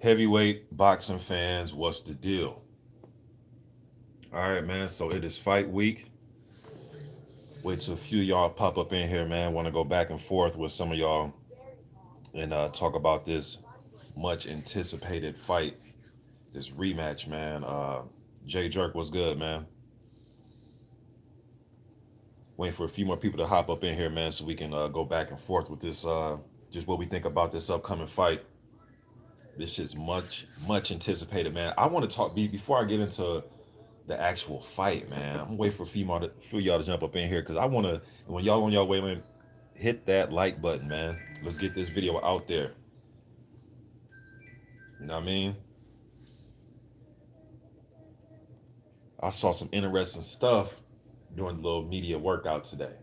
Heavyweight boxing fans, what's the deal? All right, man. So it is fight week. Wait till a few of y'all pop up in here, man. Want to go back and forth with some of y'all and talk about this much anticipated fight, this rematch, man. Jay Jerk was good, man. Waiting for a few more people to hop up in here, man, so we can go back and forth with this, just what we think about this upcoming fight. This shit's much anticipated, man. I want to talk before I get into the actual fight, man. I'm waiting for a few of y'all to jump up in here because I want to. When y'all on y'all way in, hit that like button, man. Let's get this video out there. You know what I mean? I saw some interesting stuff during the little media workout today.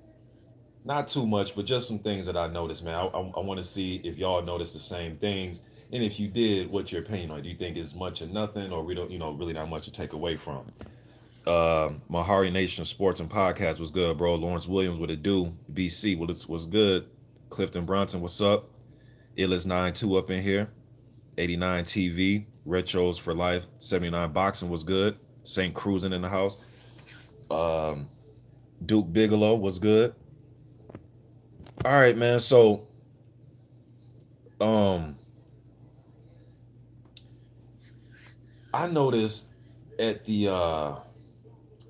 Not too much, but just some things that I noticed, man. I want to see if y'all noticed the same things, and if you did, what's your opinion on it? Do you think it's much or nothing, or we don't, really not much to take away from? Mahari Nation Sports and Podcast was good, bro. Lawrence Williams, what it do? BC, what's good? Clifton Bronson, what's up? Illis92 up in here. 89 TV, Retros for Life, 79 Boxing was good. St. Cruising in the house. Duke Bigelow was good. All right, man. So, um, I noticed at the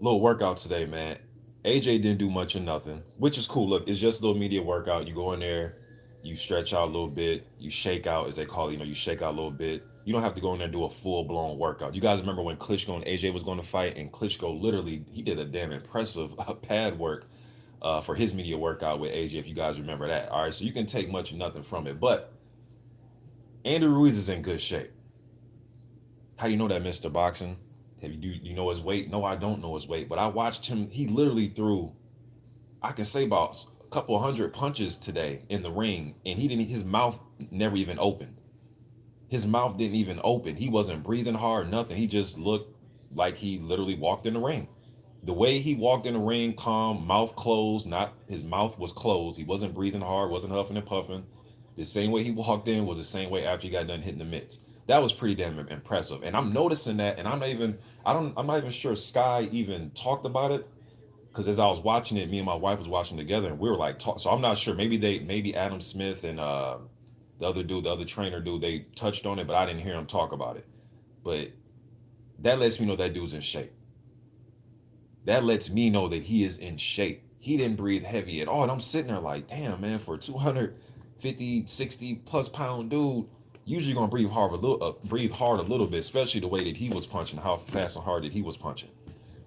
little workout today, man. AJ didn't do much or nothing, which is cool. Look, it's just a little media workout. You go in there, you stretch out a little bit, you shake out, as they call it. You shake out a little bit. You don't have to go in there and do a full blown workout. You guys remember when Klitschko and AJ was going to fight, and Klitschko literally he did a damn impressive pad work for his media workout with AJ. If you guys remember that, all right. So you can take much or nothing from it, but Andy Ruiz is in good shape. How do you know that, Mr. Boxing? Do you know his weight? No, I don't know his weight, but I watched him. He literally threw, I can say about a couple hundred punches today in the ring, and he didn't. His mouth never even opened. His mouth didn't even open. He wasn't breathing hard, nothing. He just looked like he literally walked in the ring. The way he walked in the ring, calm, mouth closed. Not his mouth was closed. He wasn't breathing hard, wasn't huffing and puffing. The same way he walked in was the same way after he got done hitting the mitts. That was pretty damn impressive. And I'm noticing that, and I'm not even sure Sky even talked about it. Because as I was watching it, me and my wife was watching together, and we were like, talk. So I'm not sure. Maybe Adam Smith and the other dude, the other trainer dude, they touched on it, but I didn't hear him talk about it. But that lets me know that dude's in shape. That lets me know that he is in shape. He didn't breathe heavy at all. And I'm sitting there like, damn, man, for a 250, 60 plus pound dude, usually gonna breathe hard a little bit, especially the way that he was punching, how fast and hard that he was punching.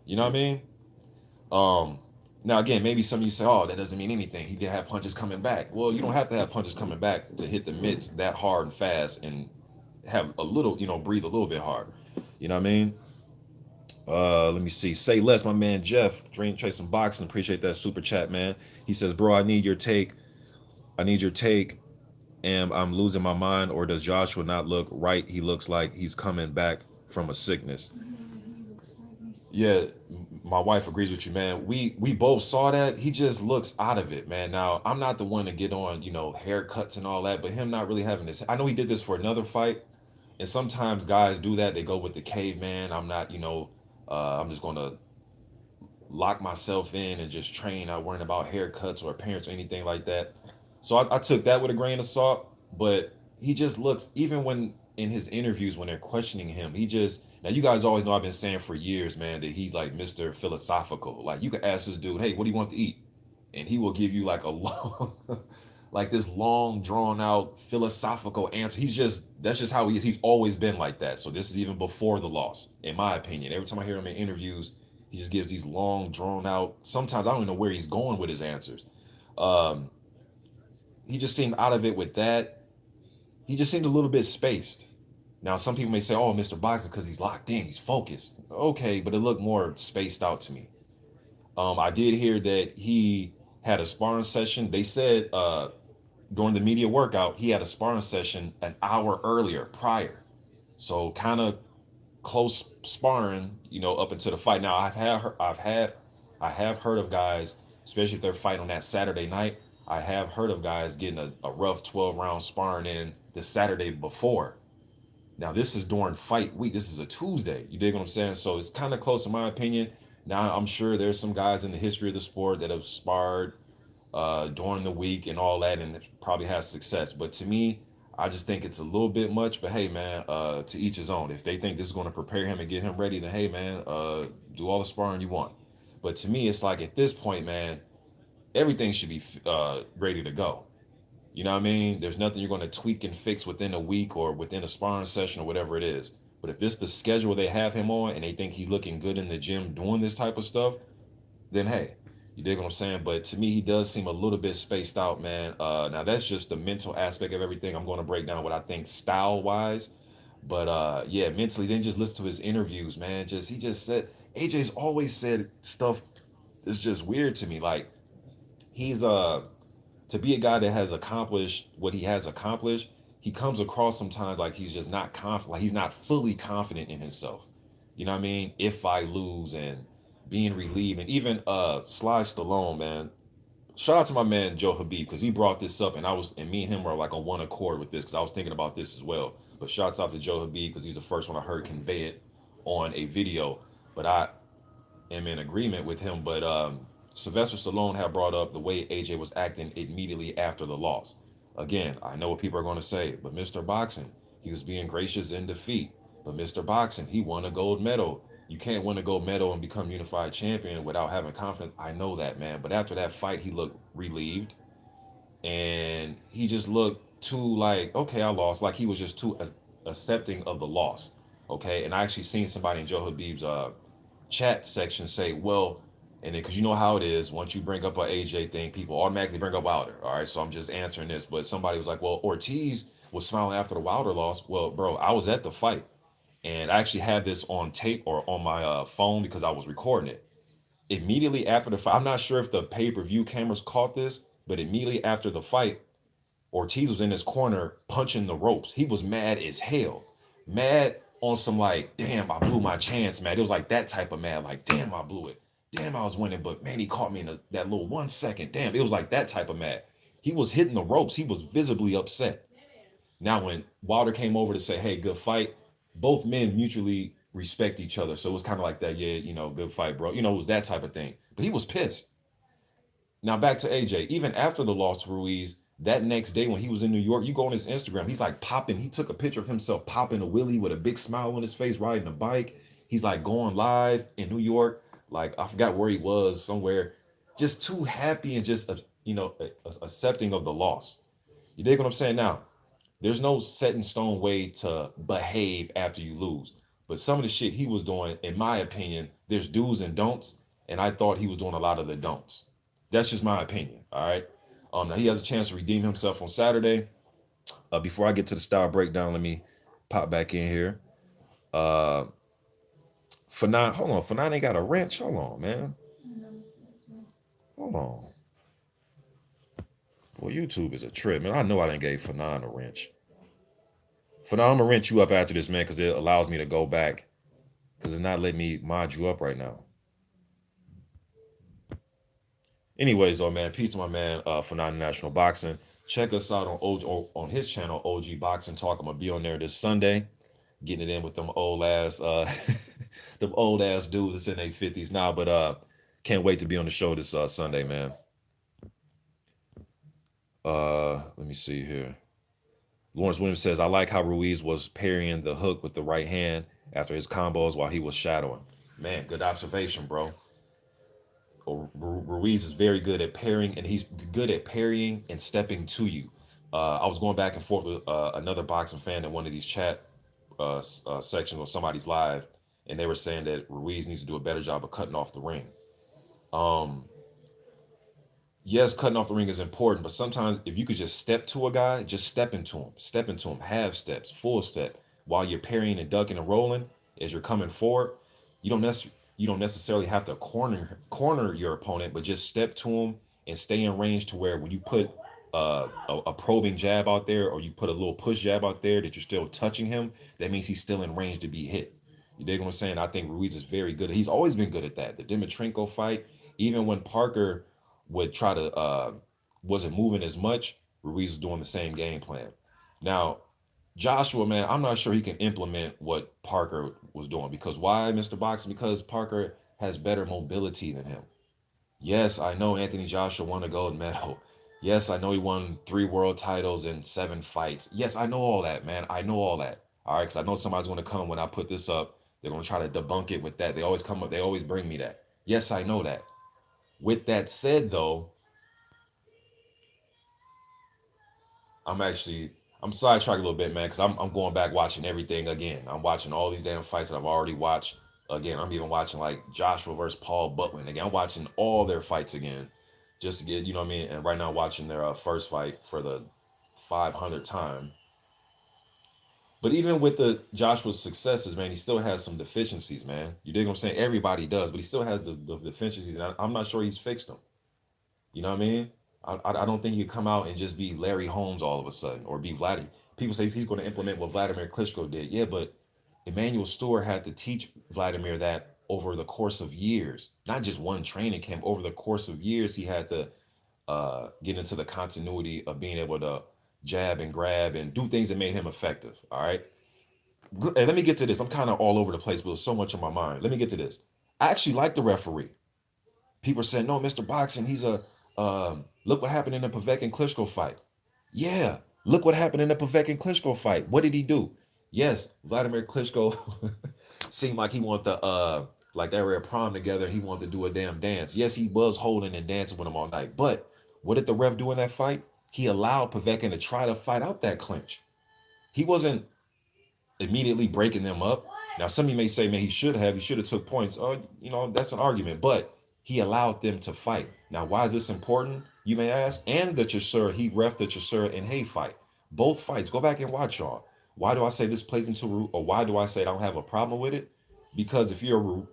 You know what I mean? Now again, maybe some of you say, "Oh, that doesn't mean anything. He did have punches coming back." Well, you don't have to have punches coming back to hit the mitts that hard and fast and have a little, breathe a little bit hard. You know what I mean? Let me see. Say less, my man Jeff. Dream Chasing Boxing. Appreciate that super chat, man. He says, "Bro, I need your take. I need your take. Am I'm losing my mind, or does Joshua not look right? He looks like he's coming back from a sickness." Yeah, my wife agrees with you, man. We both saw that. He just looks out of it, man. Now, I'm not the one to get on, haircuts and all that, but him not really having this. I know he did this for another fight, and sometimes guys do that. They go with the caveman. I'm not, I'm just gonna lock myself in and just train, not worrying about haircuts or appearance or anything like that. So I took that with a grain of salt, but he just looks, even when in his interviews, when they're questioning him, now you guys always know I've been saying for years, man, that he's like Mr. Philosophical. Like you could ask this dude, hey, what do you want to eat? And he will give you like a long, like this long, drawn out philosophical answer. That's just how he is. He's always been like that. So this is even before the loss, in my opinion. Every time I hear him in interviews, he just gives these long, drawn out, sometimes I don't even know where he's going with his answers. Um, he just seemed out of it with that. He just seemed a little bit spaced. Now, some people may say, oh, Mr. Boxer, because he's locked in, he's focused. Okay, but it looked more spaced out to me. I did hear that he had a sparring session. They said during the media workout, he had a sparring session an hour earlier, prior. So kind of close sparring, up until the fight. Now, I have heard of guys, especially if they're fighting on that Saturday night. I have heard of guys getting a rough 12 round sparring in the Saturday before. Now this is during fight week. This is a Tuesday. You dig what I'm saying? So it's kind of close in my opinion. Now I'm sure there's some guys in the history of the sport that have sparred during the week and all that, and probably has success. But to me, I just think it's a little bit much. But hey, man, to each his own. If they think this is going to prepare him and get him ready, then hey, man, do all the sparring you want. But to me, it's like at this point, man, everything should be ready to go. You know what I mean? There's nothing you're going to tweak and fix within a week or within a sparring session or whatever it is. But if this is the schedule they have him on and they think he's looking good in the gym doing this type of stuff, then hey, you dig what I'm saying? But to me, he does seem a little bit spaced out, man. Now that's just the mental aspect of everything. I'm going to break down what I think style wise, but yeah, mentally, then just listen to his interviews, man. Just he just said AJ's always said stuff that's just weird to me. Like he's to be a guy that has accomplished what he has accomplished, he comes across sometimes like he's just not confident, like he's not fully confident in himself. You know what I mean? If I lose and being relieved, and even Sly Stallone, man. Shout out to my man Joe Habib because he brought this up, and me and him were like on one accord with this because I was thinking about this as well. But shouts out to Joe Habib because he's the first one I heard convey it on a video. But I am in agreement with him. But Sylvester Stallone had brought up the way AJ was acting immediately after the loss. Again, I know what people are going to say, but Mr. Boxing, he was being gracious in defeat. But Mr. Boxing, he won a gold medal. You can't win a gold medal and become unified champion without having confidence. I know that, man. But after that fight, he looked relieved and he just looked too like, okay, I lost. Like he was just too accepting of the loss. Okay. And I actually seen somebody in Joe Habib's chat section say, well, and then because you know how it is, once you bring up a AJ thing, people automatically bring up Wilder. All right, so I'm just answering this. But somebody was like, well, Ortiz was smiling after the Wilder loss. Well, bro, I was at the fight, and I actually had this on tape or on my phone because I was recording it. Immediately after the fight, I'm not sure if the pay-per-view cameras caught this, but immediately after the fight, Ortiz was in his corner punching the ropes. He was mad as hell. Mad on some like, damn, I blew my chance, man. It was like that type of mad, like, damn, I blew it. Damn, I was winning, but man, he caught me in that little 1 second. Damn, it was like that type of mad. He was hitting the ropes. He was visibly upset. Now, when Wilder came over to say, hey, good fight, both men mutually respect each other. So it was kind of like that, yeah, good fight, bro. It was that type of thing. But he was pissed. Now back to AJ. Even after the loss to Ruiz, that next day when he was in New York, you go on his Instagram, he's like popping. He took a picture of himself popping a wheelie with a big smile on his face, riding a bike. He's like going live in New York. Like I forgot where he was, somewhere. Just too happy and just accepting of the loss. You dig what I'm saying? Now, there's no set in stone way to behave after you lose. But some of the shit he was doing, in my opinion, there's do's and don'ts, and I thought he was doing a lot of the don'ts. That's just my opinion. All right. Now he has a chance to redeem himself on Saturday. Before I get to the style breakdown, let me pop back in here. Uh, Fanon, hold on. Fanon ain't got a wrench. Hold on, man. Hold on. Well, YouTube is a trip, man. I know I didn't gave Fanon a wrench. Fanon, I'm gonna wrench you up after this, man, because it allows me to go back. Because it's not letting me mod you up right now. Anyways, though, man, peace to my man for non-national boxing. Check us out on his channel, OG Boxing Talk. I'm gonna be on there this Sunday, getting it in with them old ass them old ass dudes that's in their 50s now. But can't wait to be on the show this Sunday, man. Let me see here. Lawrence Williams says, I like how Ruiz was parrying the hook with the right hand after his combos while he was shadowing. Man, good observation, bro. Ruiz is very good at parrying, and he's good at parrying and stepping to you. I was going back and forth with another boxing fan in one of these chat sections or somebody's live, and they were saying that Ruiz needs to do a better job of cutting off the ring. Um, yes, cutting off the ring is important, but sometimes if you could just step to a guy, just step into him, half steps, full step, while you're parrying and ducking and rolling as you're coming forward. You don't necessarily have to corner your opponent, but just step to him and stay in range to where when you put a probing jab out there or you put a little push jab out there that you're still touching him, that means he's still in range to be hit. You dig what I'm saying? I think Ruiz is very good. He's always been good at that. The Dimitrenko fight, even when Parker would try to wasn't moving as much, Ruiz was doing the same game plan. Now, Joshua, man, I'm not sure he can implement what Parker was doing because why, Mr. Boxing? Because Parker has better mobility than him. Yes, I know Anthony Joshua won a gold medal. Yes, I know he won 3 world titles and 7 fights. Yes, I know all that, man. I know all that. All right, because I know somebody's going to come when I put this up. They're going to try to debunk it with that. They always come up, they always bring me that. Yes, I know that. With that said, though, I'm actually I'm sidetracked a little bit, man, because I'm going back watching everything again. I'm watching all these damn fights that I've already watched again. I'm even watching like Joshua versus Paul Butwin again. I'm watching all their fights again, just to get, you know what I mean. And right now, I'm watching their first fight for the 500th time. But even with the Joshua's successes, man, he still has some deficiencies, man. You dig what I'm saying? Everybody does, but he still has the deficiencies, and I'm not sure he's fixed them. You know what I mean? I don't think he could come out and just be Larry Holmes all of a sudden or be Vladdy. People say he's going to implement what Vladimir Klitschko did. Yeah, but Emmanuel Stewart had to teach Vladimir that over the course of years, not just one training camp. Over the course of years, he had to get into the continuity of being able to jab and grab and do things that made him effective. All right. And let me get to this. I'm kind of all over the place, but there's so much on my mind. Let me get to this. I actually like the referee. People are saying, no, Mr. Boxing, he's a look what happened in the Pavek and Klitschko fight. Yeah, look what happened in the Pavek and Klitschko fight. What did he do? Yes, Vladimir Klitschko seemed like he wanted to like they were at prom together and he wanted to do a damn dance. Yes, he was holding and dancing with him all night. But what did the ref do in that fight? He allowed Povetkin to try to fight out that clinch. He wasn't immediately breaking them up. Now, some of you may say, man, he should have took points. Oh, you know, that's an argument, but he allowed them to fight. Now, why is this important? You may ask. And the Chisora, he ref the Chisora and Hay fight. Both fights. Go back and watch y'all. Why do I say this plays into, or why do I say I don't have a problem with it? Because if you're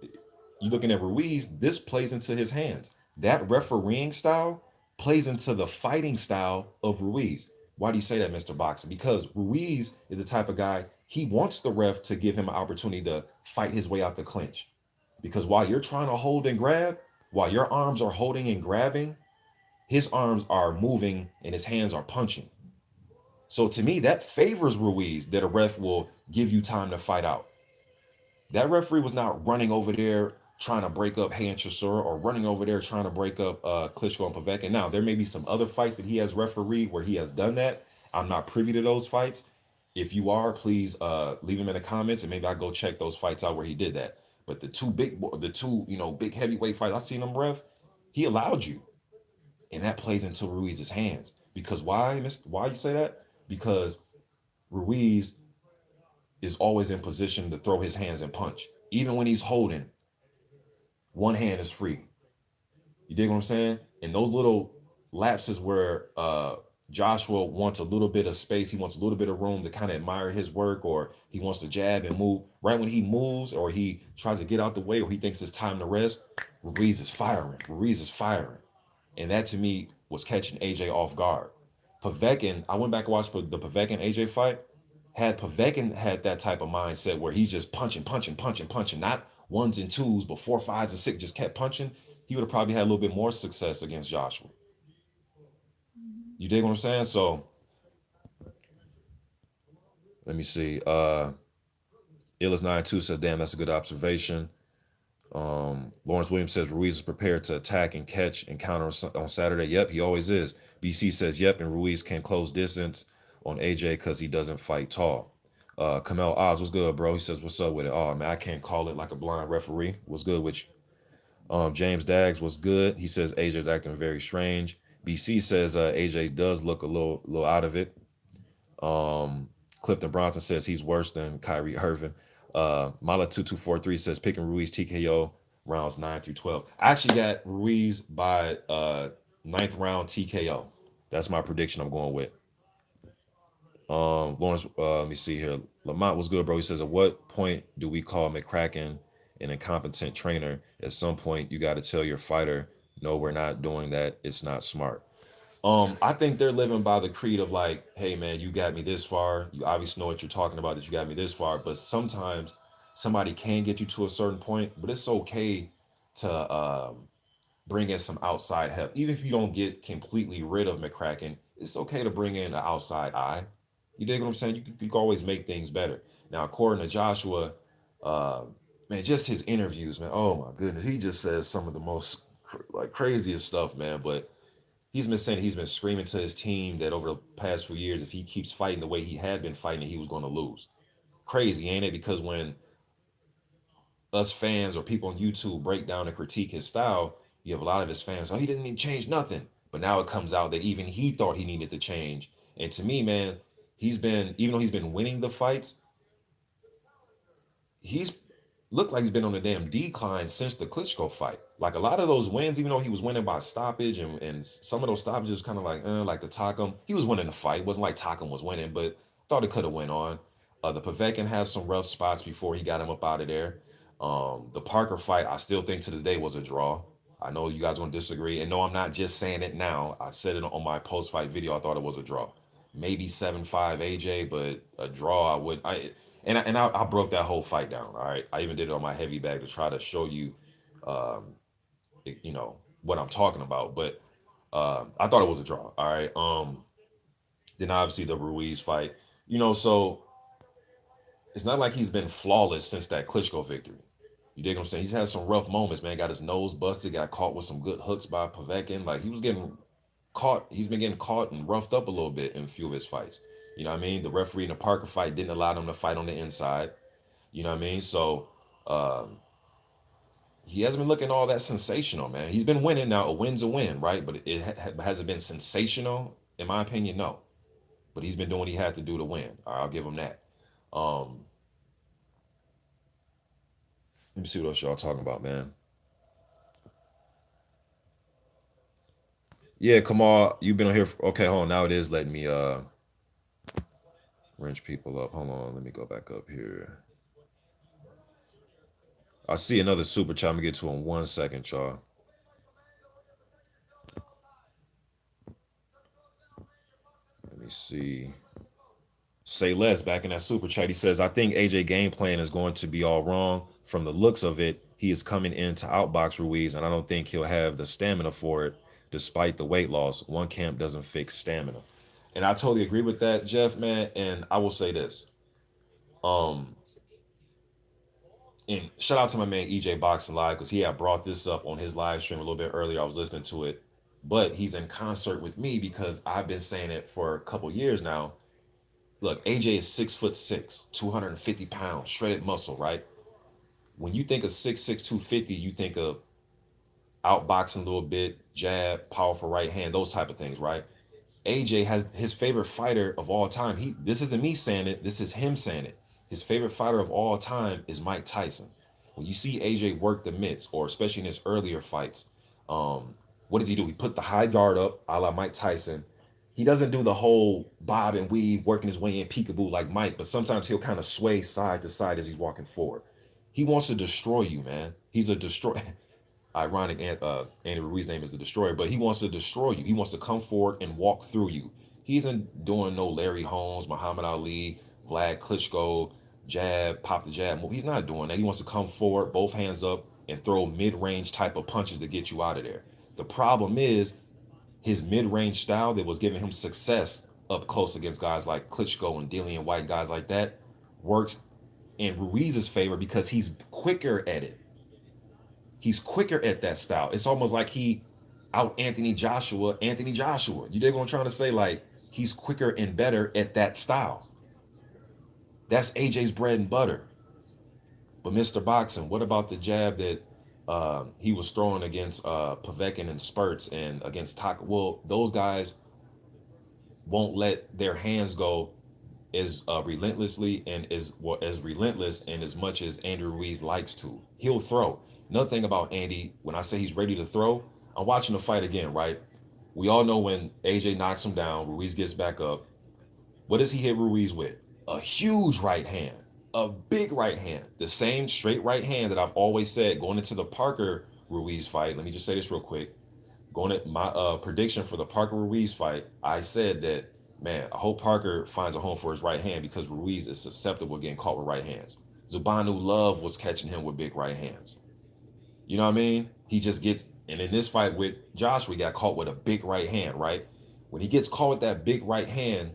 looking at Ruiz, this plays into his hands. That refereeing style plays into the fighting style of Ruiz. Why do you say that, Mr. Boxer? Because Ruiz is the type of guy, he wants the ref to give him an opportunity to fight his way out the clinch. Because while you're trying to hold and grab, while your arms are holding and grabbing, his arms are moving and his hands are punching. So to me, that favors Ruiz that a ref will give you time to fight out. That referee was not running over there trying to break up Hay and Chisora or running over there trying to break up Klitschko and Povetkin. Now, there may be some other fights that he has refereed where he has done that. I'm not privy to those fights. If you are, please leave them in the comments and maybe I'll go check those fights out where he did that. But the two, big heavyweight fights I seen him ref, he allowed you, and that plays into Ruiz's hands. Because why, Mister? Why you say that? Because Ruiz is always in position to throw his hands and punch. Even when he's holding, one hand is free. You dig what I'm saying? And those little lapses where Joshua wants a little bit of space, he wants a little bit of room to kind of admire his work, or he wants to jab and move. Right when he moves, or he tries to get out the way, or he thinks it's time to rest, Ruiz is firing. Ruiz is firing. And that to me was catching AJ off guard. Povetkin, I went back and watched the Povetkin AJ fight. Had Povetkin had that type of mindset where he's just punching, punching, punching, punching, not ones and twos, but four, fives, and six, just kept punching, he would have probably had a little bit more success against Joshua. You dig what I'm saying? So let me see. Illis92 says, damn, that's a good observation. Lawrence Williams says Ruiz is prepared to attack and catch and counter on Saturday. Yep, he always is. BC says, yep, and Ruiz can close distance on AJ because he doesn't fight tall. Kamel Oz, what's good, bro? He says, what's up with it? Oh, man, I can't call it like a blind referee. What's good with you? James Daggs was good. He says AJ's acting very strange. BC says AJ does look a little out of it. Clifton Bronson says he's worse than Kyrie Irving. Mala2243 says picking Ruiz TKO rounds 9 through 12. I actually got Ruiz by ninth round TKO. That's my prediction I'm going with. Lawrence, let me see here. Lamont was good, bro. He says, at what point do we call McCracken an incompetent trainer? At some point, you got to tell your fighter, no, we're not doing that. It's not smart. I think they're living by the creed of like, hey man, you got me this far. You obviously know what you're talking about, that you got me this far. But sometimes somebody can get you to a certain point, but it's okay to bring in some outside help. Even if you don't get completely rid of McCracken, it's okay to bring in an outside eye. You dig what I'm saying? You can always make things better. Now, according to Joshua, uh, man, just his interviews, man. Oh my goodness, he just says some of the most like craziest stuff, man. But he's been saying he's been screaming to his team that over the past few years, if he keeps fighting the way he had been fighting, he was going to lose. Crazy, ain't it? Because when us fans or people on YouTube break down and critique his style, you have a lot of his fans, oh, he didn't need to change nothing. But now it comes out that even he thought he needed to change. And to me, man, even though he's been winning the fights, he's looked like he's been on a damn decline since the Klitschko fight. Like a lot of those wins, even though he was winning by stoppage and some of those stoppages kind of like the Takam, he was winning the fight. It wasn't like Takam was winning, but thought it could have went on. The Povetkin had some rough spots before he got him up out of there. The Parker fight, I still think to this day was a draw. I know you guys going to disagree, and no, I'm not just saying it now. I said it on my post-fight video. I thought it was a draw, maybe 7-5 AJ, but a draw I would. I broke that whole fight down. All right, I even did it on my heavy bag to try to show you, um, you know what I'm talking about. But I thought it was a draw. All right. Then obviously the Ruiz fight. So it's not like he's been flawless since that Klitschko victory. You dig what I'm saying? He's had some rough moments, man. Got his nose busted, got caught with some good hooks by Povetkin. Like he was getting caught. He's been getting caught and roughed up a little bit in a few of his fights. You know what I mean? The referee in the Parker fight didn't allow him to fight on the inside. You know what I mean? So um, he hasn't been looking all that sensational, man. He's been winning now. A win's a win, right? But has it been sensational? In my opinion, no. But he's been doing what he had to do to win. All right, I'll give him that. Um, Let me see what else y'all talking about, man. Yeah, Kamal, you've been on here. Okay, hold on. Now it is letting me wrench people up. Hold on, let me go back up here. I see another super chat. I'm gonna get to in 1 second, y'all. Let me see. Say less back in that super chat. He says, I think AJ game plan is going to be all wrong. From the looks of it, he is coming in to outbox Ruiz, and I don't think he'll have the stamina for it, despite the weight loss. One camp doesn't fix stamina. And I totally agree with that, Jeff, man. And I will say this. Um, and shout out to my man EJ Boxing Live because he had brought this up on his live stream a little bit earlier. I was listening to it, but he's in concert with me because I've been saying it for a couple years now. Look, AJ is 6'6", 250 pounds, shredded muscle, right? When you think of 6'6", 250, you think of outboxing a little bit, jab, powerful right hand, those type of things, right? AJ has his favorite fighter of all time. This isn't me saying it, this is him saying it. His favorite fighter of all time is Mike Tyson. When you see AJ work the mitts, or especially in his earlier fights, what does he do? He put the high guard up, a la Mike Tyson. He doesn't do the whole bob and weave, working his way in peekaboo like Mike, but sometimes he'll kind of sway side to side as he's walking forward. He wants to destroy you, man. He's a destroy. Ironic, Andy Ruiz's name is the Destroyer, but he wants to destroy you. He wants to come forward and walk through you. He isn't doing no Larry Holmes, Muhammad Ali, Vlad Klitschko, jab, pop the jab. He's not doing that. He wants to come forward, both hands up, and throw mid-range type of punches to get you out of there. The problem is his mid-range style that was giving him success up close against guys like Klitschko and Dillian White, guys like that, works in Ruiz's favor because he's quicker at it. He's quicker at that style. It's almost like he out Anthony Joshua. You dig what I'm trying to say? Like he's quicker and better at that style. That's AJ's bread and butter. But Mr. Boxing, what about the jab that he was throwing against Povetkin in spurts and against Taka? Well, those guys won't let their hands go as relentlessly and as relentless and as much as Andrew Ruiz likes to. He'll throw. Another thing about Andy, when I say he's ready to throw, I'm watching the fight again, right? We all know when AJ knocks him down, Ruiz gets back up. What does he hit Ruiz with? A huge right hand, a big right hand, the same straight right hand that I've always said going into the Parker Ruiz fight. Let me just say this real quick. Going at my prediction for the Parker Ruiz fight, I said that, man, I hope Parker finds a home for his right hand because Ruiz is susceptible to getting caught with right hands. Zubanu Love was catching him with big right hands. You know what I mean? He just gets, and in this fight with Josh, we got caught with a big right hand, right? When he gets caught with that big right hand,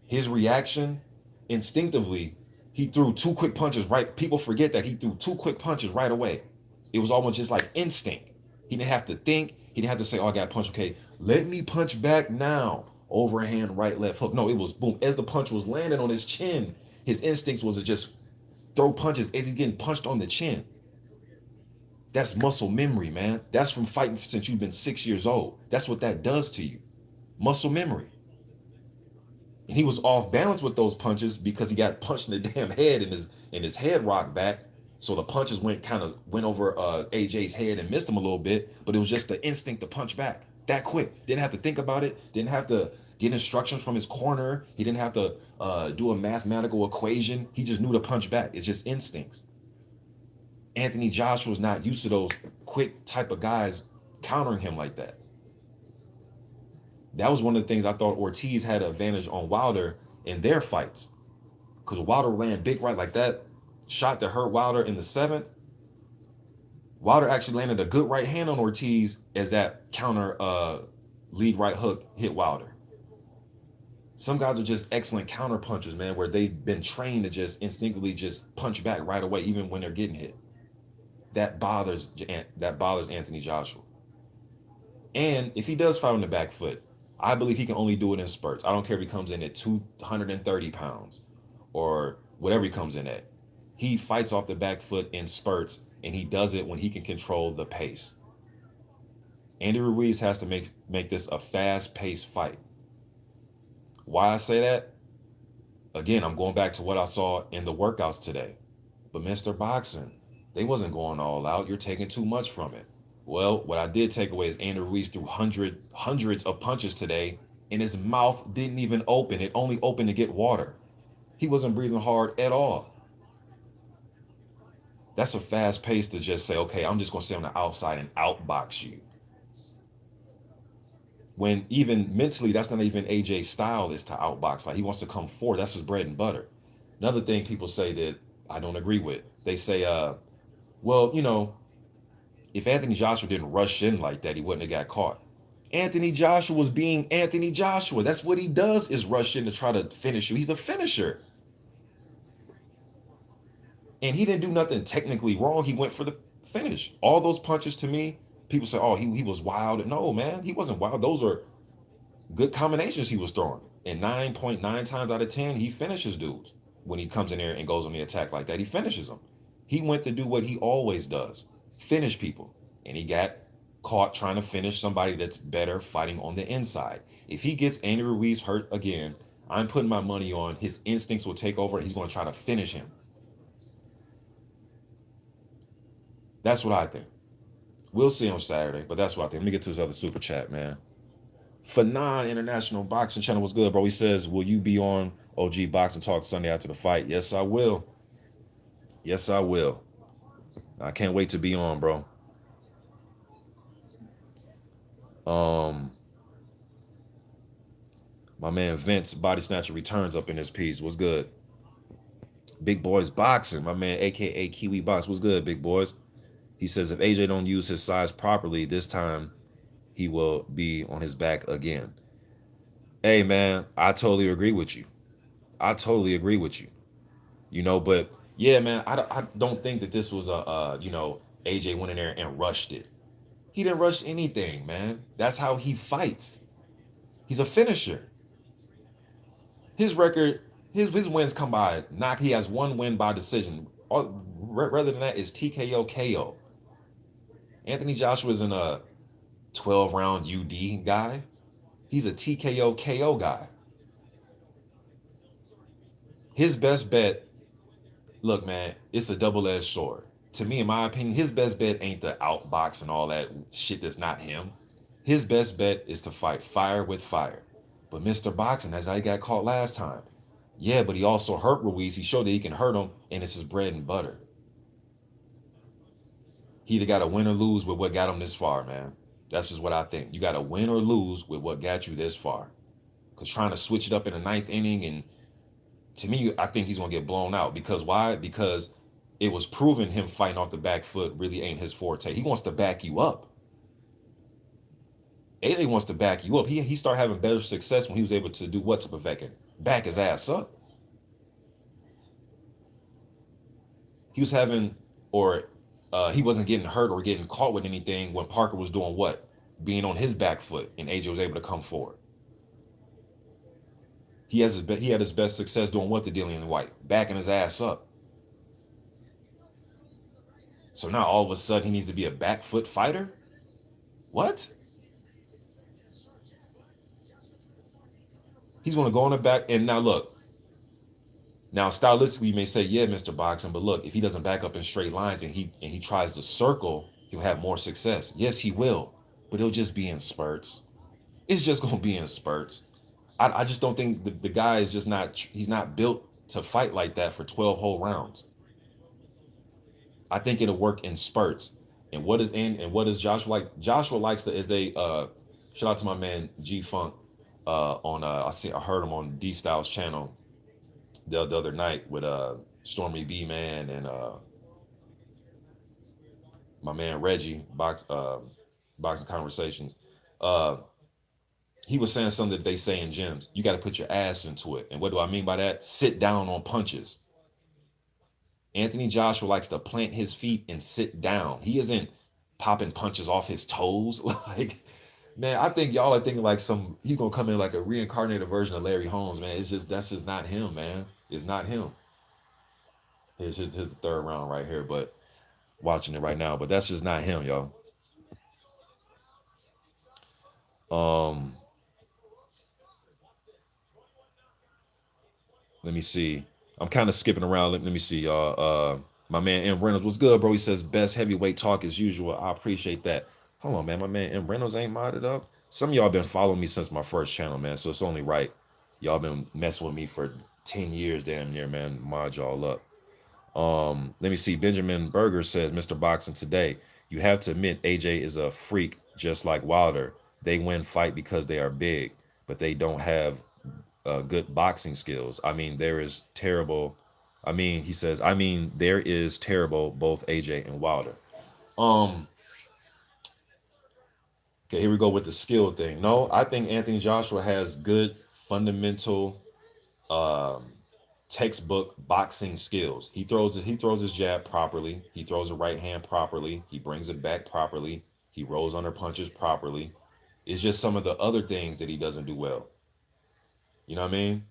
His reaction, instinctively, he threw two quick punches right. People forget that he threw two quick punches right away. It was almost just like instinct. He didn't have to think. He didn't have to say, "Oh, I got to punch." Okay, let me punch back now. Overhand, right, left hook. No, it was boom. As the punch was landing on his chin, his instincts was to just throw punches as he's getting punched on the chin. That's muscle memory, man. That's from fighting since you've been 6 years old. That's what that does to you. Muscle memory. And he was off balance with those punches because he got punched in the damn head and his head rocked back. So the punches went over AJ's head and missed him a little bit, but it was just the instinct to punch back that quick. Didn't have to think about it. Didn't have to get instructions from his corner. He didn't have to do a mathematical equation. He just knew to punch back. It's just instincts. Anthony Joshua's not used to those quick type of guys countering him like that. That was one of the things I thought Ortiz had an advantage on Wilder in their fights. Because Wilder landed big right like that shot that hurt Wilder in the seventh. Wilder actually landed a good right hand on Ortiz as that counter lead right hook hit Wilder. Some guys are just excellent counter punchers, man, where they've been trained to just instinctively just punch back right away, even when they're getting hit. That bothers Anthony Joshua. And if he does fight on the back foot, I believe he can only do it in spurts. I don't care if he comes in at 230 pounds or whatever he comes in at. He fights off the back foot in spurts, and he does it when he can control the pace. Andy Ruiz has to make this a fast-paced fight. Why I say that? Again, I'm going back to what I saw in the workouts today. But Mr. Boxing, they wasn't going all out. You're taking too much from it. Well, what I did take away is Andy Ruiz threw hundreds of punches today, and his mouth didn't even open. It only opened to get water. He wasn't breathing hard at all. That's a fast pace to just say, okay, I'm just going to stay on the outside and outbox you. When even mentally, that's not even AJ's style, is to outbox. Like, he wants to come forward. That's his bread and butter. Another thing people say that I don't agree with, they say, well, you know, if Anthony Joshua didn't rush in like that, he wouldn't have got caught. Anthony Joshua was being Anthony Joshua. That's what he does, is rush in to try to finish you. He's a finisher. And he didn't do nothing technically wrong. He went for the finish. All those punches, to me, people say, oh, he was wild. No, man, he wasn't wild. Those are good combinations he was throwing. And 9.9 times out of 10, he finishes dudes. When he comes in there and goes on the attack like that, he finishes them. He went to do what he always does, finish people. And he got caught trying to finish somebody that's better fighting on the inside. If he gets Andy Ruiz hurt again, I'm putting my money on his instincts will take over. He's going to try to finish him. That's what I think. We'll see on Saturday, but that's what I think. Let me get to this other super chat, man. Fanon International Boxing Channel was good, bro. He says, will you be on OG Boxing Talk Sunday after the fight? Yes, I will. Yes, I will. I can't wait to be on, bro. My man Vince Body Snatcher returns up in his piece. What's good? Big Boys Boxing, my man, aka Kiwi Box. What's good, Big Boys? He says if AJ don't use his size properly this time, he will be on his back again. Hey, man, I totally agree with you. I totally agree with you. You know, but yeah, man, I don't think that this was AJ went in there and rushed it. He didn't rush anything, man. That's how he fights. He's a finisher. His record, his wins come by knock. He has one win by decision. Rather than that, is TKO KO. Anthony Joshua isn't a 12-round UD guy. He's a TKO KO guy. His best bet, look, man, it's a double-edged sword. To me, in my opinion, his best bet ain't the outbox and all that shit that's not him. His best bet is to fight fire with fire. But Mr. Boxing, that's how he got caught last time. Yeah, but he also hurt Ruiz. He showed that he can hurt him, and it's his bread and butter. He either got to win or lose with what got him this far, man. That's just what I think. You got to win or lose with what got you this far. Because trying to switch it up in the ninth inning, and to me, I think he's going to get blown out. Because why? Because it was proven him fighting off the back foot really ain't his forte. He wants to back you up. AJ wants to back you up. He started having better success when he was able to do what to Povetkin? back his ass up. He was having, or he wasn't getting hurt or getting caught with anything when Parker was doing what? Being on his back foot, and AJ was able to come forward. He had his best success doing what to Dillian White? Backing his ass up. So now all of a sudden he needs to be a back foot fighter? What? He's going to go on the back. And now look, now stylistically you may say, yeah, Mr. Boxing, but look, if he doesn't back up in straight lines and he tries to circle, he'll have more success. Yes, he will, but it'll just be in spurts. It's just going to be in spurts. I just don't think the guy is just not, he's not built to fight like that for 12 whole rounds. I think it'll work in spurts. And what is Joshua like? Joshua likes to is a shout out to my man G Funk on I heard him on D Styles channel the other night with Stormy B man and my man Reggie boxing conversations. Uh he was saying something that they say in gyms. You got to put your ass into it. And what do I mean by that? Sit down on punches. Anthony Joshua likes to plant his feet and sit down. He isn't popping punches off his toes. Like, man, I think y'all are thinking like he's gonna come in like a reincarnated version of Larry Holmes, man. It's just that's just not him, man. It's not him. Here's the third round right here, but watching it right now, but that's just not him, y'all. Um, Let me see. I'm kind of skipping around. Let me see, y'all. My man M Reynolds, what's good, bro? He says best heavyweight talk as usual. I appreciate that. Hold on, man. My man M Reynolds ain't modded up. Some of y'all been following me since my first channel, man. So it's only right. Y'all been messing with me for 10 years, damn near, man. Mod y'all up. Let me see. Benjamin Berger says, Mr. Boxing today, you have to admit AJ is a freak, just like Wilder. They win fight because they are big, but they don't have good boxing skills. I mean, there is terrible. I mean, he says, I mean, there is terrible both AJ and Wilder. Um, okay, here we go with the skill thing. No, I think Anthony Joshua has good fundamental um textbook boxing skills. He throws his jab properly. He throws a right hand properly. He brings it back properly. He rolls under punches properly. It's just some of the other things that he doesn't do well. You know what I mean?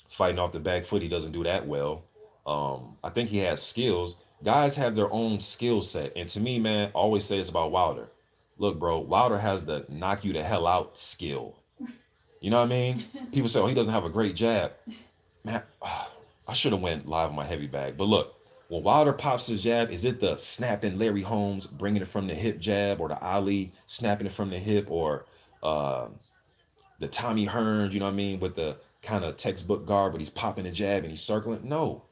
Fighting off the back foot, he doesn't do that well. I think he has skills. Guys have their own skill set. And to me, man, I always say it's about Wilder. Look, bro, Wilder has the knock you the hell out skill. You know what I mean? People say, oh, he doesn't have a great jab. Man, I should have went live on my heavy bag. But look, when Wilder pops his jab, is it the snapping Larry Holmes, bringing it from the hip jab, or the Ali snapping it from the hip, or uh, the Tommy Hearns, you know what I mean, with the kind of textbook guard, but he's popping the jab and he's circling? No.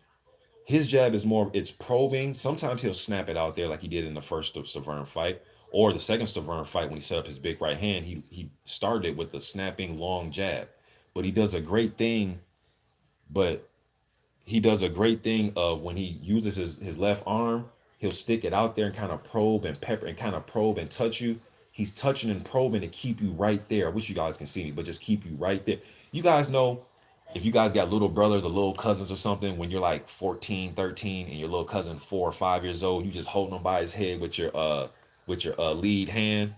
His jab is more, it's probing. Sometimes he'll snap it out there like he did in the first Severn fight, or the second Severn fight when he set up his big right hand. He started it with the snapping long jab. But he does a great thing, but he does a great thing of when he uses his left arm, he'll stick it out there and kind of probe and pepper and kind of probe and touch you. He's touching and probing to keep you right there. I wish you guys can see me, but just keep you right there. You guys know if you guys got little brothers or little cousins or something, when you're like 14, 13, and your little cousin 4 or 5 years old, you just holding him by his head with your lead hand.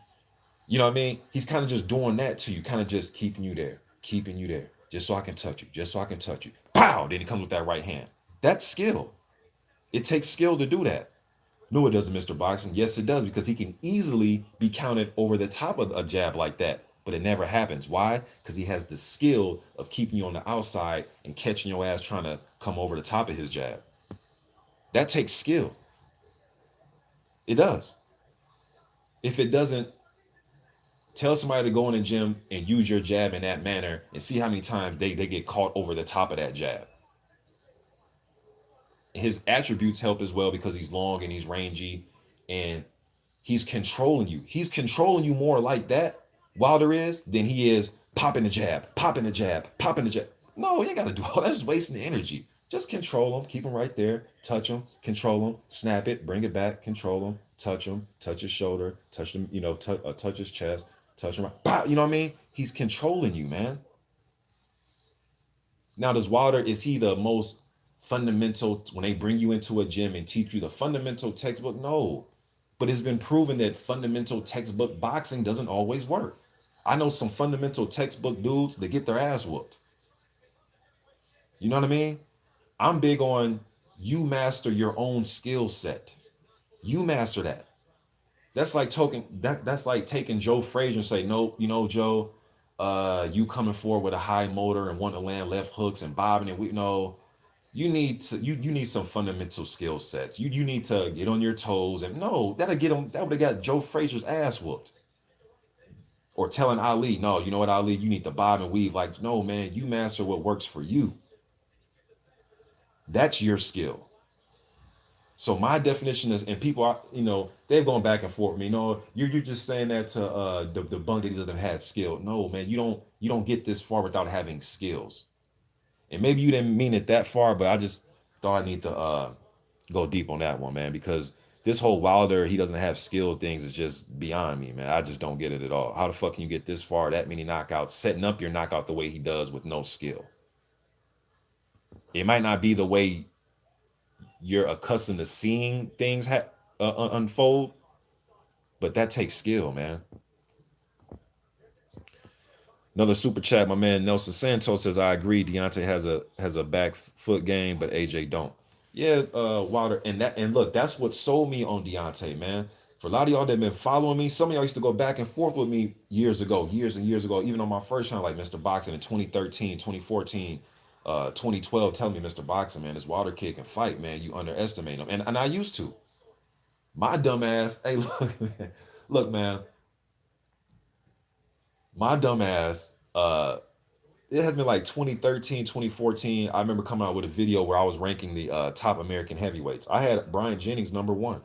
You know what I mean? He's kind of just doing that to you, kind of just keeping you there, just so I can touch you, just so I can touch you. Pow! Then he comes with that right hand. That's skill. It takes skill to do that. No, it doesn't, Mr. Boxing. Yes, it does, because he can easily be counted over the top of a jab like that. But it never happens. Why? Because he has the skill of keeping you on the outside and catching your ass trying to come over the top of his jab. That takes skill. It does. If it doesn't, tell somebody to go in the gym and use your jab in that manner and see how many times they get caught over the top of that jab. His attributes help as well because he's long and he's rangy and he's controlling you. He's controlling you more like that, Wilder is, than he is popping the jab, popping the jab, popping the jab. No, you ain't got to do all that. That's wasting the energy. Just control him, keep him right there, touch him, control him, snap it, bring it back, control him, touch his shoulder, touch him, touch his chest, touch him. Pow, you know what I mean? He's controlling you, man. Now, does Wilder, is he the most fundamental when they bring you into a gym and teach you the fundamental textbook? No. But it's been proven that fundamental textbook boxing doesn't always work. I know some fundamental textbook dudes that get their ass whooped. You know what I mean? I'm big on you master your own skill set. You master that. That's like taking Joe Frazier and say, no, Joe, you coming forward with a high motor and want to land left hooks and bobbing and we know you need some fundamental skill sets. You need to get on your toes and no, that would have got Joe Frazier's ass whooped. Or telling Ali, no, you know what, Ali, you need to bob and weave. Like, no, man, you master what works for you. That's your skill. So my definition is, and people are, they've gone back and forth with me. No, you're just saying that to the bunk that he doesn't have skill. No, man, you don't get this far without having skills. And maybe you didn't mean it that far, but I just thought I need to go deep on that one, man, because this whole Wilder, he doesn't have skill things is just beyond me, man. I just don't get it at all. How the fuck can you get this far, that many knockouts, setting up your knockout the way he does with no skill? It might not be the way you're accustomed to seeing things unfold, but that takes skill, man. Another super chat, my man Nelson Santos says, I agree. Deontay has a back foot game, but AJ don't. Yeah, Wilder, and look, that's what sold me on Deontay, man. For a lot of y'all that been following me, some of y'all used to go back and forth with me years ago, years and years ago, even on my first channel, like Mr. Boxing in 2013, 2014, 2012, telling me, Mr. Boxing, man, this Wilder kid can fight, man. You underestimate him. And I used to. My dumb ass, hey, look, man, look, man, my dumb ass, it has been like 2013, 2014. I remember coming out with a video where I was ranking the top American heavyweights. I had Brian Jennings number one.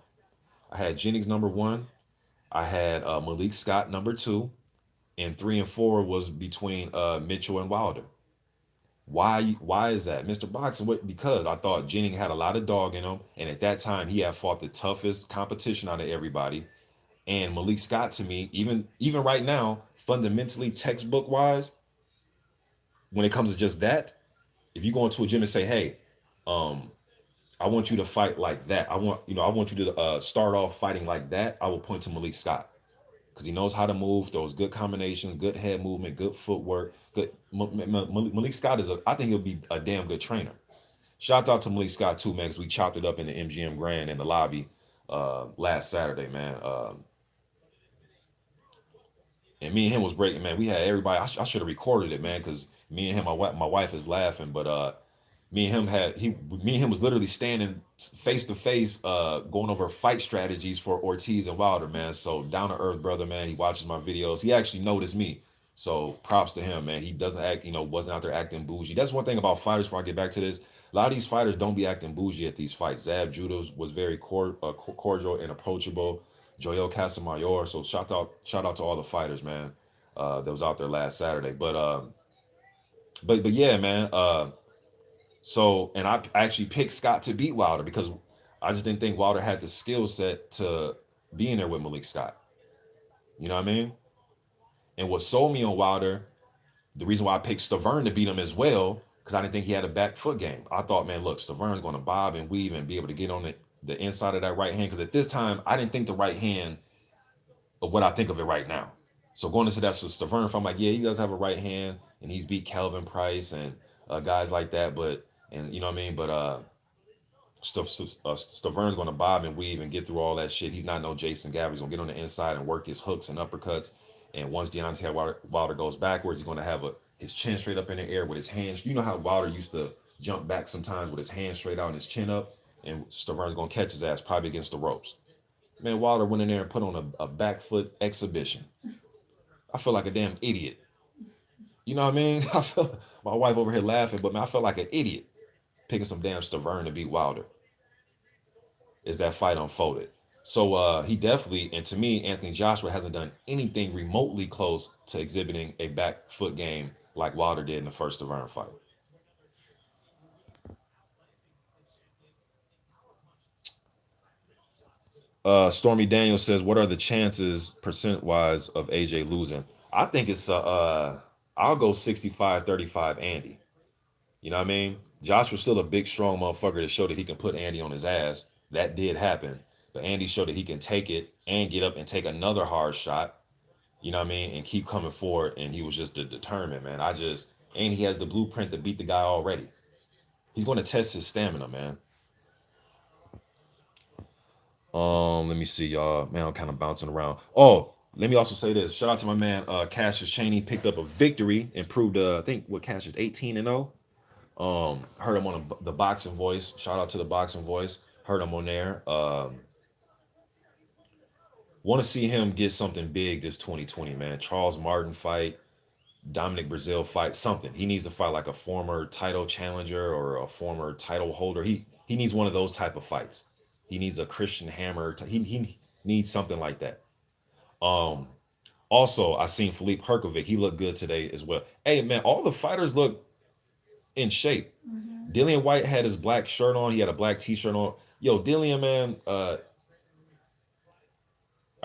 I had Jennings number one. I had Malik Scott number two. And three and four was between Mitchell and Wilder. Why is that? Mr. Boxing, what? Because I thought Jennings had a lot of dog in him. And at that time, he had fought the toughest competition out of everybody. And Malik Scott, to me, even right now, fundamentally, textbook wise, when it comes to just that, if you go into a gym and say, hey, um, I want you to fight like that. I want you to start off fighting like that. I will point to Malik Scott because he knows how to move, throws good combinations, good head movement, good footwork. Good. Malik Scott I think he'll be a damn good trainer. Shout out to Malik Scott too, man, because we chopped it up in the MGM Grand in the lobby last Saturday, man. And me and him was breaking, man. We had everybody. I should have recorded it, man, because me and him, my wife is laughing, but me and him was literally standing face to face, going over fight strategies for Ortiz and Wilder, man. So down to earth brother, man. He watches my videos. He actually noticed me. So props to him, man. He doesn't act, wasn't out there acting bougie. That's one thing about fighters. Before I get back to this, a lot of these fighters don't be acting bougie at these fights. Zab Judah was very cordial and approachable. Joel Casamayor. So shout out to all the fighters, man, that was out there last Saturday. But yeah, man. So, and I actually picked Scott to beat Wilder because I just didn't think Wilder had the skill set to be in there with Malik Scott. You know what I mean? And what sold me on Wilder, the reason why I picked Stavern to beat him as well, because I didn't think he had a back foot game. I thought, man, look, Stavern's going to bob and weave and be able to get on the inside of that right hand. Because at this time, I didn't think the right hand of what I think of it right now. So going into that, so Stavern, if I'm like, yeah, he does have a right hand, and he's beat Kelvin Price and guys like that, and you know what I mean? But Stavern's going to bob and weave and get through all that shit. He's not no Jason Gabbard. He's going to get on the inside and work his hooks and uppercuts. And once Deontay Wilder goes backwards, he's going to have his chin straight up in the air with his hands. You know how Wilder used to jump back sometimes with his hands straight out and his chin up? And Stavern's going to catch his ass probably against the ropes. Man, Wilder went in there and put on a back foot exhibition. I feel like a damn idiot. You know what I mean? I feel my wife over here laughing, but man, I felt like an idiot picking some damn Stavern to beat Wilder as that fight unfolded. So he definitely, and to me, Anthony Joshua hasn't done anything remotely close to exhibiting a back foot game like Wilder did in the first Stavern fight. Stormy Daniels says, "What are the chances percent wise of AJ losing?" I think it's I'll go 65-35 Andy. You know what I mean? Josh was still a big, strong motherfucker that showed that he can put Andy on his ass. That did happen. But Andy showed that he can take it and get up and take another hard shot. You know what I mean? And keep coming forward. And he was just determined, man. And he has the blueprint to beat the guy already. He's going to test his stamina, man. Let me see, y'all. Man, I'm kind of bouncing around. Oh, let me also say this. Shout out to my man, Cassius Chaney, picked up a victory, improved. I think what Cassius 18-0. Heard him on the Boxing Voice. Shout out to the Boxing Voice. Heard him on there. Want to see him get something big this 2020, man. Charles Martin fight, Dominic Brazil fight, something. He needs to fight like a former title challenger or a former title holder. He needs one of those type of fights. He needs a Christian Hammer. He needs something like that. Um, Also, I seen Philippe Herkovic. He looked good today as well. Hey man, all the fighters look in shape. Dillian White had his black shirt on. He had a black t-shirt on. Yo, Dillian, man, I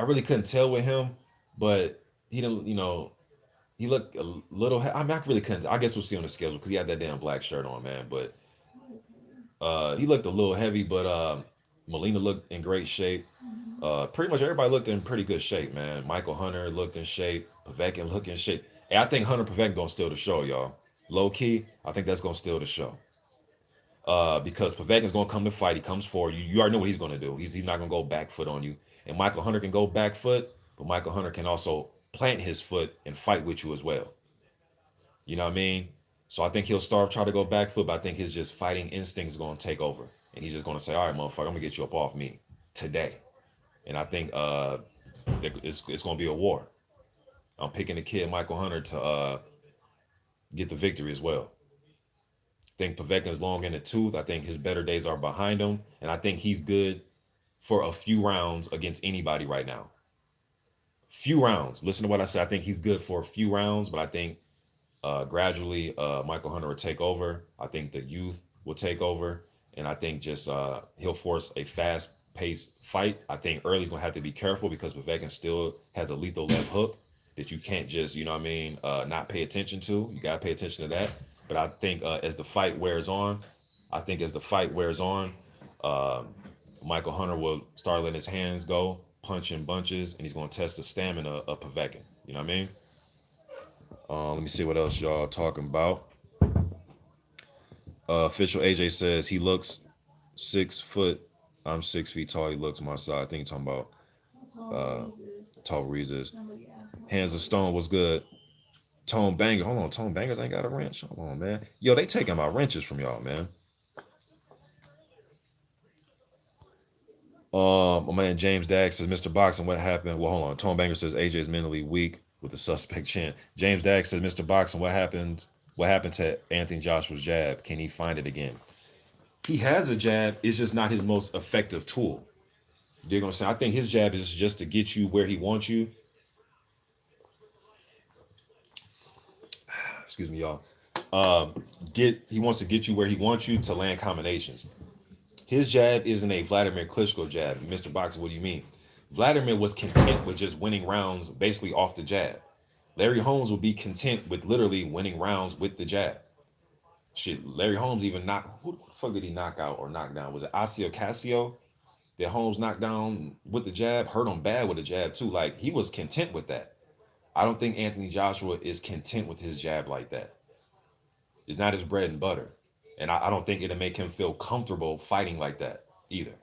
really couldn't tell with him, but he didn't, he looked a little. I mean, I really couldn't. I guess we'll see on the schedule because he had that damn black shirt on, man. But he looked a little heavy, but Molina looked in great shape. Pretty much everybody looked in pretty good shape, man. Michael Hunter looked in shape. Povetkin looked in shape. Hey, I think Hunter Povetkin gonna steal the show, y'all. Low key, I think that's gonna steal the show. Because Povetkin's gonna come to fight. He comes forward. You already know what he's gonna do. He's not gonna go back foot on you. And Michael Hunter can go back foot, but Michael Hunter can also plant his foot and fight with you as well. You know what I mean? So I think he'll try to go back foot, but I think his just fighting instinct is gonna take over, and he's just gonna say, "All right, motherfucker, I'm gonna get you up off me today." And I think it's gonna be a war. I'm picking the kid Michael Hunter to get the victory as well. I think Povetkin's long in the tooth. I think his better days are behind him, and I think he's good for a few rounds against anybody right now. Few rounds. Listen to what I said. I think he's good for a few rounds, but I think gradually Michael Hunter will take over. I think the youth will take over, and I think just he'll force a fast paced fight. I think early's gonna have to be careful because Povetkin still has a lethal left hook that you can't just, you know what I mean, not pay attention to. You gotta pay attention to that. But I think as the fight wears on, um, Michael Hunter will start letting his hands go, punching bunches, and he's gonna test the stamina of Povetkin. You know what I mean? Let me see what else y'all talking about. Official AJ says he looks 6 foot. I'm 6 feet tall. He looks my size. I think he's talking about uh, tall Ruiz is. Hands of Stone was good. Tone Banger. Hold on. Tone Bangers ain't got a wrench. Hold on, man. Yo, they taking my wrenches from y'all, man. My man James Dag says, Mr. Boxing, what happened? Well, hold on. Tone Banger says AJ is mentally weak with a suspect chin. James Dag says, Mr. Boxing, what happened? What happened to Anthony Joshua's jab? Can he find it again? He has a jab. It's just not his most effective tool. You're gonna say, I think his jab is just to get you where he wants you. Excuse me, y'all. He wants to get you where he wants you to land combinations. His jab isn't a Vladimir Klitschko jab. Mr. Boxer, what do you mean? Vladimir was content with just winning rounds basically off the jab. Larry Holmes would be content with literally winning rounds with the jab. Shit, Larry Holmes even knocked. Who the fuck did he knock out or knock down? Was it Ossie Ocasio that Holmes knocked down with the jab? Hurt him bad with the jab too. Like he was content with that. I don't think Anthony Joshua is content with his jab like that. It's not his bread and butter. And I don't think it'll make him feel comfortable fighting like that either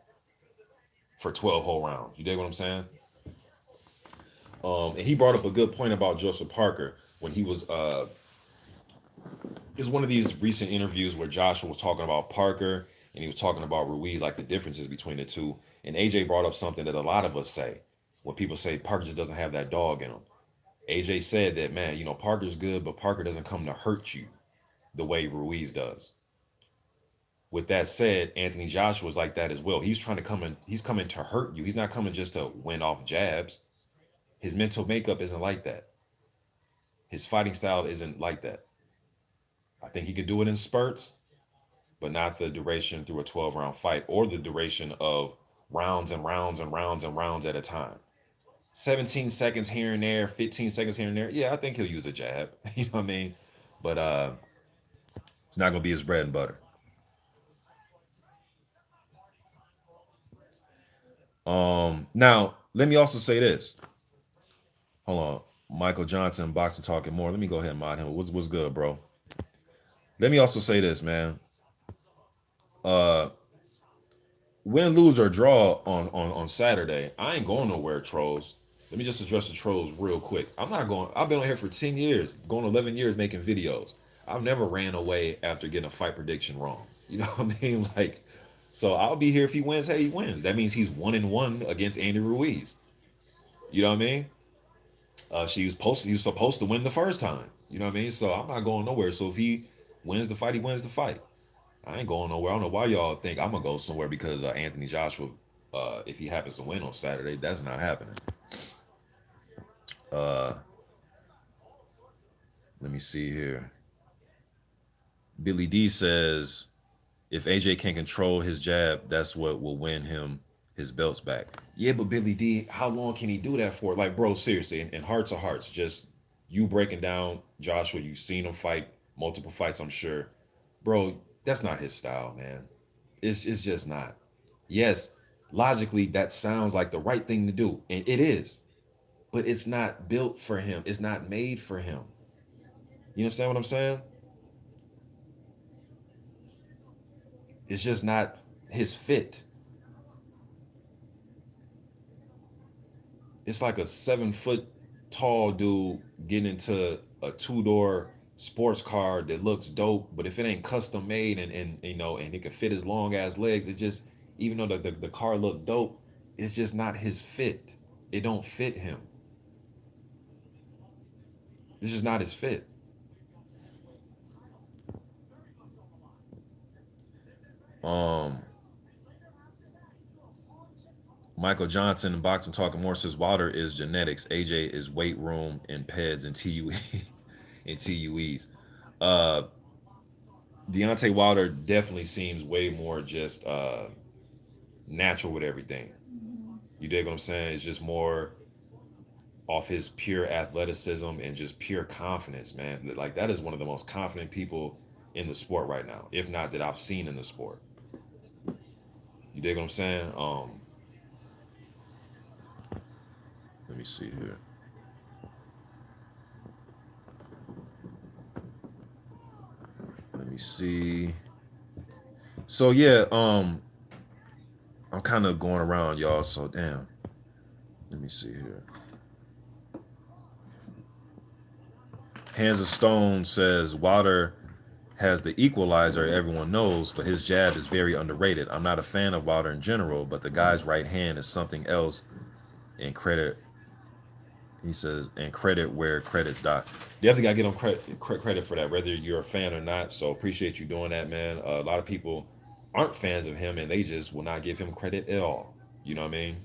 for 12 whole rounds. You dig what I'm saying? And he brought up a good point about Joseph Parker when he was it was one of these recent interviews where Joshua was talking about Parker and he was talking about Ruiz, like the differences between the two. And AJ brought up something that a lot of us say when people say Parker just doesn't have that dog in him. AJ said that, man, Parker's good, but Parker doesn't come to hurt you the way Ruiz does. With that said, Anthony Joshua's like that as well. He's coming to hurt you. He's not coming just to win off jabs. His mental makeup isn't like that. His fighting style isn't like that. I think he could do it in spurts, but not the duration through a 12 round fight or the duration of rounds and rounds and rounds and rounds at a time. 17 seconds here and there, 15 seconds here and there. Yeah, I think he'll use a jab. You know what I mean? But It's not gonna be his bread and butter. Now let me also say this. Hold on. Michael Johnson, boxing talking more. Let me go ahead and mod him. What's good, bro? Let me also say this, man. Uh, win, lose, or draw on Saturday. I ain't going nowhere, trolls. Let me just address the trolls real quick. I'm not going. I've been on here for 10 years, going 11 years making videos. I've never ran away after getting a fight prediction wrong. You know what I mean? Like, so I'll be here if he wins. Hey, he wins. That means he's 1-1 against Andy Ruiz. You know what I mean? He was supposed to win the first time. You know what I mean? So I'm not going nowhere. So if he wins the fight, he wins the fight. I ain't going nowhere. I don't know why y'all think I'm gonna go somewhere because Anthony Joshua, if he happens to win on Saturday, that's not happening. Uh, Let me see here. Billy D says if AJ can control his jab, that's what will win him his belts back. Yeah, but Billy D, how long can he do that for? Like, bro, seriously, and hearts of hearts, just you breaking down Joshua, you've seen him fight multiple fights, I'm sure. Bro, that's not his style, man. It's just not. Yes, logically, that sounds like the right thing to do, and it is, but it's not built for him. It's not made for him. You understand what I'm saying? It's just not his fit. It's like a 7 foot tall dude getting into a two-door sports car that looks dope, but if it ain't custom made and and it can fit his long ass legs, it just even though the car look dope, it's just not his fit. It don't fit him. This is not his fit. Um, Michael Johnson in boxing talking more says Wilder is genetics. AJ is weight room and PEDs and TUE and TUEs. Uh, Deontay Wilder definitely seems way more just natural with everything. You dig what I'm saying? It's just more off his pure athleticism and just pure confidence, man. Like that is one of the most confident people in the sport right now, if not that I've seen in the sport. You dig what I'm saying? Let me see here. Let me see. So yeah, I'm kind of going around, y'all. So damn. Let me see here. Hands of Stone says Wilder has the equalizer everyone knows, but his jab is very underrated. I'm not a fan of Wilder in general, but the guy's right hand is something else. And credit, he says, and credit where credit's due. Definitely gotta get him credit for that, whether you're a fan or not. So appreciate you doing that, man. A lot of people aren't fans of him, and they just will not give him credit at all. You know what I mean?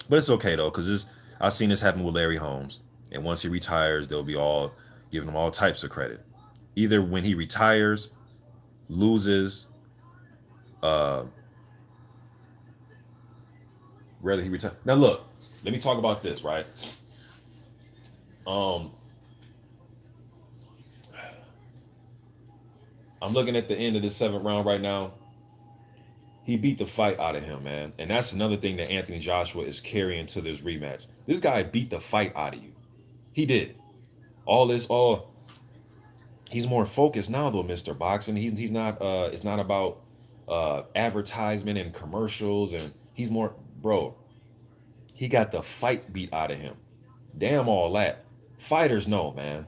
But it's okay though, because I've seen this happen with Larry Holmes, and once he retires, they'll be all giving him all types of credit. Either when he retires, loses, uh, whether he retires. Now look, let me talk about this, right? Um, I'm looking at the end of the seventh round right now. He beat the fight out of him, man, and that's another thing that Anthony Joshua is carrying to this rematch. This guy beat the fight out of you. He did. All he's more focused now though, Mr. Boxing. He's not it's not about advertisement and commercials and he's more bro, he got the fight beat out of him. Damn all that. Fighters know, man.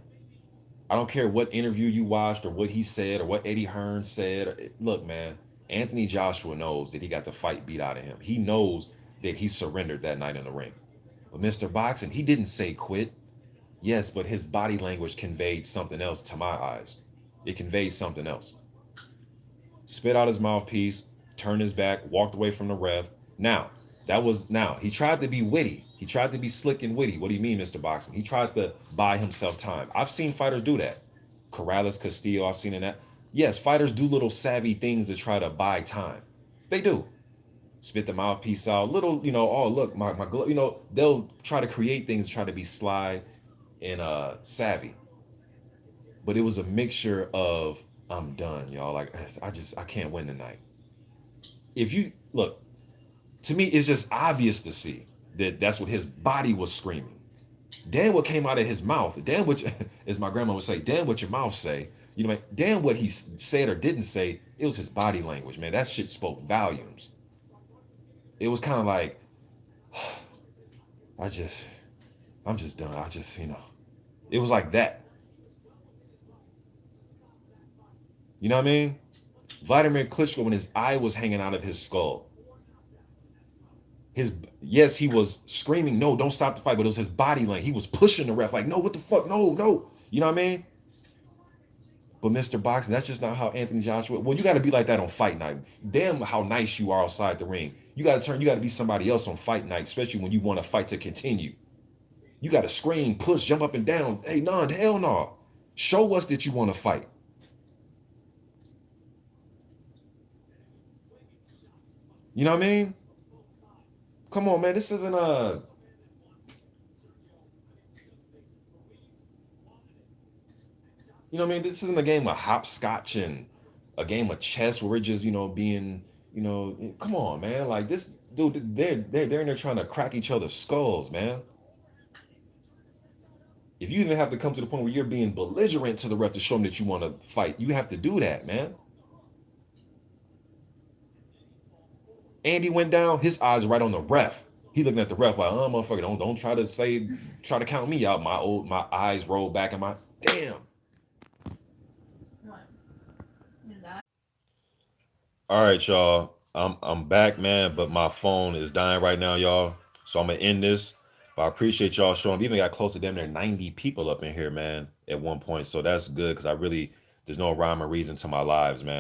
I don't care what interview you watched or what he said or what Eddie Hearn said. Look, man, Anthony Joshua knows that he got the fight beat out of him. He knows that he surrendered that night in the ring. But Mr. Boxing, he didn't say quit. Yes, but his body language conveyed something else to my eyes. It conveyed something else. Spit out his mouthpiece, turned his back, walked away from the ref. Now, he tried to be witty. He tried to be slick and witty. What do you mean, Mr. Boxing? He tried to buy himself time. I've seen fighters do that. Corrales, Castillo, I've seen in that. Yes, fighters do little savvy things to try to buy time. They do. Spit the mouthpiece out. Little, oh, look, my glove, they'll try to create things to try to be sly and savvy. But it was a mixture of I'm done, y'all. Like I can't win tonight. If you look, to me, it's just obvious to see that that's what his body was screaming. Damn what came out of his mouth. Damn what, as my grandma would say, damn what your mouth say. You know, damn what he said or didn't say. It was his body language, man. That shit spoke volumes. It was kind of like, I just, I'm just done. It was like that. You know what I mean? Vladimir Klitschko, when his eye was hanging out of his skull, his yes, he was screaming, no, don't stop the fight, but it was his body language. He was pushing the ref, like, no, what the fuck, no, no. You know what I mean? But Mr. Boxing, that's just not how Anthony Joshua. Well, you got to be like that on fight night. Damn, how nice you are outside the ring. You got to turn. You got to be somebody else on fight night, especially when you want a fight to continue. You got to scream, push, jump up and down. Hey, nah, hell no. Show us that you want to fight. You know what I mean? Come on, man. This isn't a. You know what I mean? This isn't a game of hopscotch and a game of chess where we're just, being, come on, man. Like this, dude, they're in there trying to crack each other's skulls, man. If you even have to come to the point where you're being belligerent to the ref to show them that you want to fight, you have to do that, man. Andy went down, his eyes are right on the ref. He looking at the ref like, oh motherfucker, don't try to count me out. My eyes roll back and my damn. All right, y'all. I'm back, man, but my phone is dying right now, y'all. So I'm gonna end this. But I appreciate y'all showing. We even got close to damn near 90 people up in here, man, at one point. So that's good because there's no rhyme or reason to my lives, man.